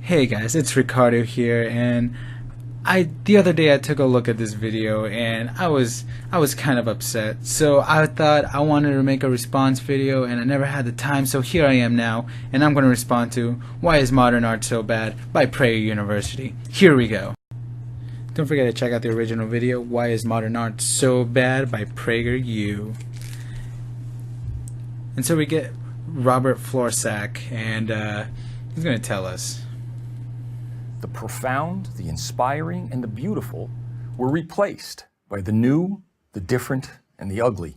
Hey guys, it's Ricardo here, and the other day I took a look at this video and I was kind of upset. So I thought I wanted to make a response video and I never had the time, so here I am now, and I'm going to respond to Why is Modern Art So Bad by PragerU University. Here we go. Don't forget to check out the original video, Why is Modern Art So Bad by PragerU. And so we get Robert Florsack, and he's going to tell us. The profound, the inspiring, and the beautiful were replaced by the new, the different, and the ugly.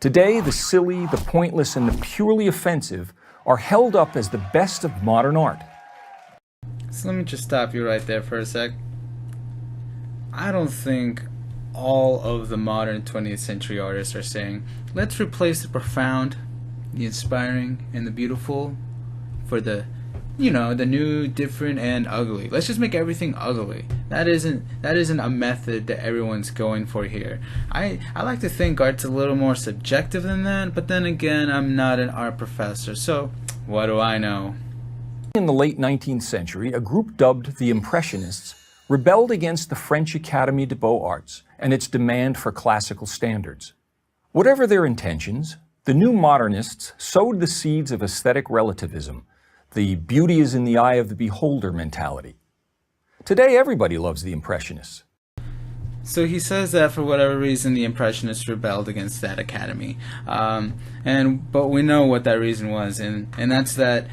Today, the silly, the pointless, and the purely offensive are held up as the best of modern art. So let me just stop you right there for a sec. I don't think all of the modern 20th century artists are saying, let's replace the profound, the inspiring, and the beautiful for the the new, different, and ugly. Let's just make everything ugly. That isn't a method that everyone's going for here. I like to think art's a little more subjective than that, but then again, I'm not an art professor, so what do I know? In the late 19th century, a group dubbed the Impressionists rebelled against the French Académie des Beaux-Arts and its demand for classical standards. Whatever their intentions, the new modernists sowed the seeds of aesthetic relativism, the beauty is in the eye of the beholder mentality. Today, everybody loves the Impressionists. So he says that for whatever reason, the Impressionists rebelled against that academy, but we know what that reason was, and that's that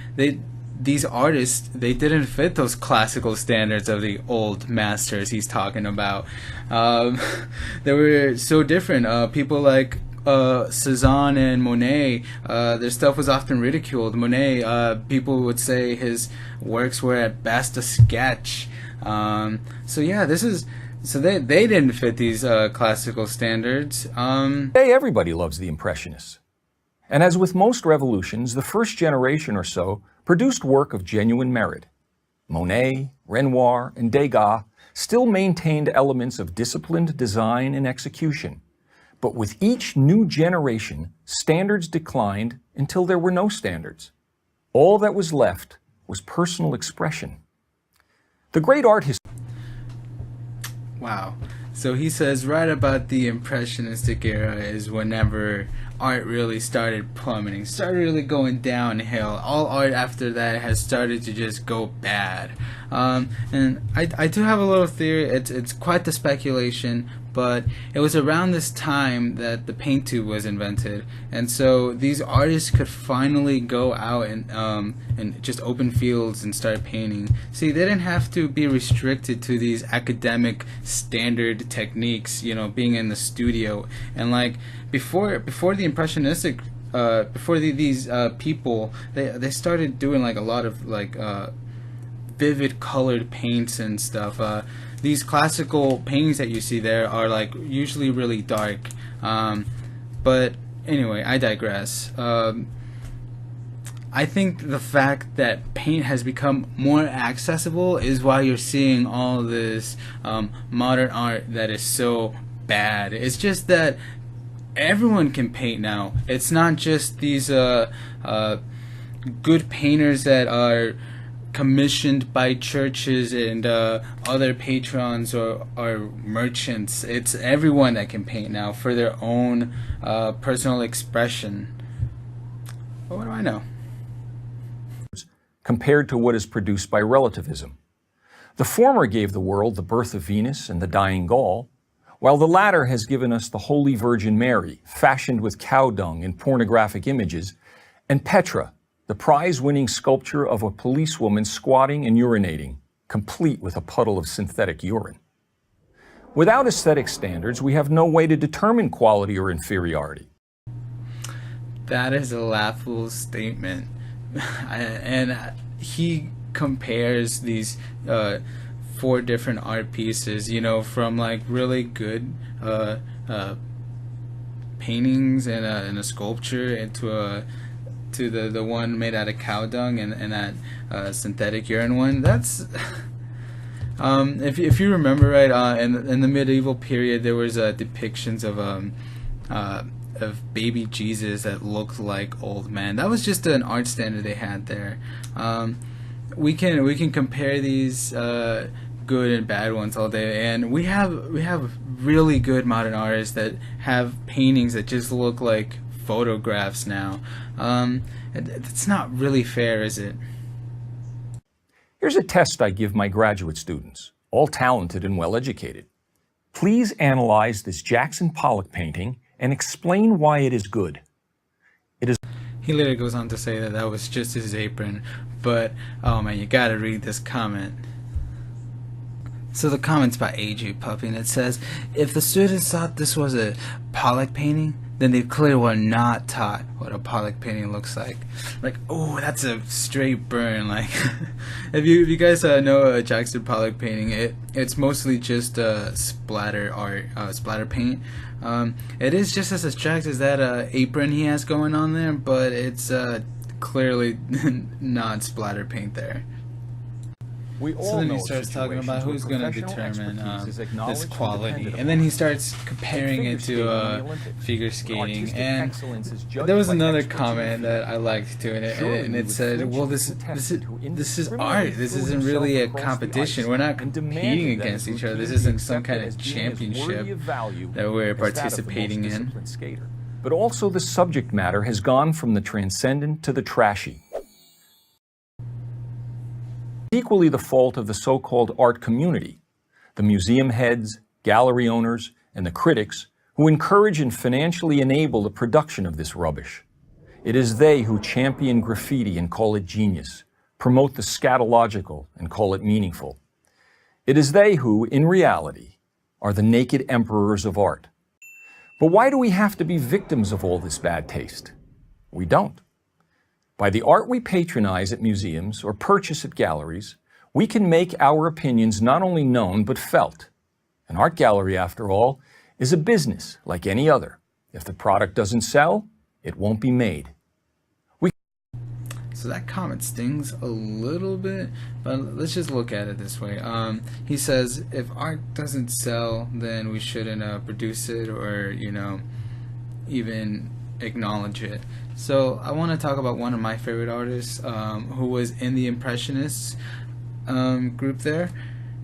these artists, they didn't fit those classical standards of the old masters he's talking about. They were so different. People like Cezanne and Monet, their stuff was often ridiculed. Monet, people would say his works were at best a sketch. So yeah, they didn't fit these classical standards. Today, everybody loves the Impressionists. And as with most revolutions, the first generation or so produced work of genuine merit. Monet, Renoir, and Degas still maintained elements of disciplined design and execution. But with each new generation, standards declined until there were no standards. All that was left was personal expression. The great art Wow. So he says right about the Impressionistic era is whenever art really started plummeting, started really going downhill. All art after that has started to just go bad. And I do have a little theory. It's quite the speculation, but it was around this time that the paint tube was invented, and so these artists could finally go out and just open fields and start painting. See, they didn't have to be restricted to these academic standard techniques, being in the studio. And like before the Impressionistic, these people, they started doing like a lot of like vivid colored paints and stuff. These classical paintings that you see there are like usually really dark, but anyway, I digress. I think the fact that paint has become more accessible is why you're seeing all this modern art that is so bad. It's just that everyone can paint now. It's not just these good painters that are commissioned by churches and other patrons or merchants. It's everyone that can paint now for their own personal expression. But what do I know? Compared to what is produced by relativism. The former gave the world the birth of Venus and the dying Gaul, while the latter has given us the Holy Virgin Mary, fashioned with cow dung and pornographic images, and Petra, the prize-winning sculpture of a policewoman squatting and urinating, complete with a puddle of synthetic urine. Without aesthetic standards, we have no way to determine quality or inferiority. That is a laughable statement. And he compares these 4 different art pieces, from like really good paintings and a sculpture to the one made out of cow dung and that synthetic urine one. That's if you remember right, in the medieval period there was depictions of baby Jesus that looked like old men. That was just an art standard they had there. we can compare these good and bad ones all day, and we have really good modern artists that have paintings that just look like photographs now. It's not really fair, is it? Here's a test I give my graduate students, all talented and well-educated. Please analyze this Jackson Pollock painting and explain why it is good. He later goes on to say that that was just his apron, but oh man, you gotta read this comment. So the comment's by AJ Puppy, and it says, if the students thought this was a Pollock painting, then they clearly were not taught what a Pollock painting looks like. Like, oh, that's a straight burn. Like, if you guys know a Jackson Pollock painting, it's mostly just splatter art, splatter paint. It is just as abstract as that apron he has going on there, but it's clearly not splatter paint there. So then he starts talking about who's going to determine this quality, and then he starts comparing it to figure skating. And there was another comment that I liked to it, and it said, "Well, this is art. This isn't really a competition. We're not competing against each other. This isn't some kind of championship that we're participating in." But also the subject matter has gone from the transcendent to the trashy. Equally the fault of the so-called art community, the museum heads, gallery owners, and the critics who encourage and financially enable the production of this rubbish. It is they who champion graffiti and call it genius, promote the scatological and call it meaningful. It is they who, in reality, are the naked emperors of art. But why do we have to be victims of all this bad taste? We don't. By the art we patronize at museums or purchase at galleries, we can make our opinions not only known but felt. An art gallery, after all, is a business like any other. If the product doesn't sell, it won't be made. So that comment stings a little bit, but let's just look at it this way. He says if art doesn't sell, then we shouldn't produce it or, even acknowledge it. So I want to talk about one of my favorite artists who was in the Impressionists group there,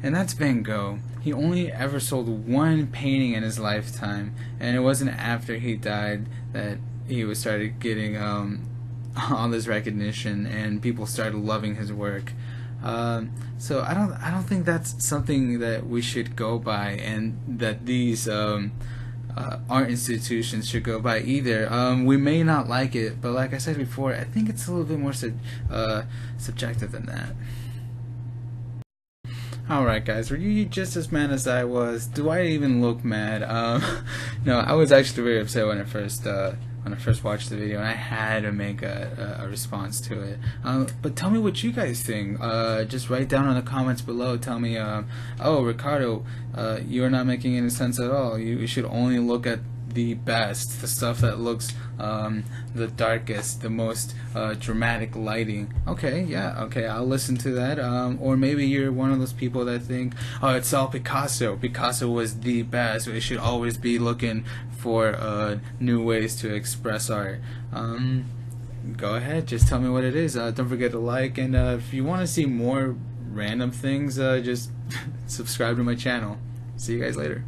and that's Van Gogh. He only ever sold one painting in his lifetime, and it wasn't after he died that he started getting all this recognition and people started loving his work. So I don't think that's something that we should go by, and that these art institutions should go by either. We may not like it, but like I said before, I think it's a little bit more subjective than that. Alright guys, were you just as mad as I was? Do I even look mad? No, I was actually very upset when I first watched the video, and I had to make a response to it. But tell me what you guys think. Just write down in the comments below. Tell me, oh, Ricardo, you're not making any sense at all. You should only look at the best, the stuff that looks the darkest, the most dramatic lighting. Okay, yeah, okay, I'll listen to that. Or maybe you're one of those people that think, oh, it's all Picasso. Picasso was the best. We should always be looking for new ways to express art. Go ahead, just tell me what it is. Don't forget to like, and if you want to see more random things, just subscribe to my channel. See you guys later.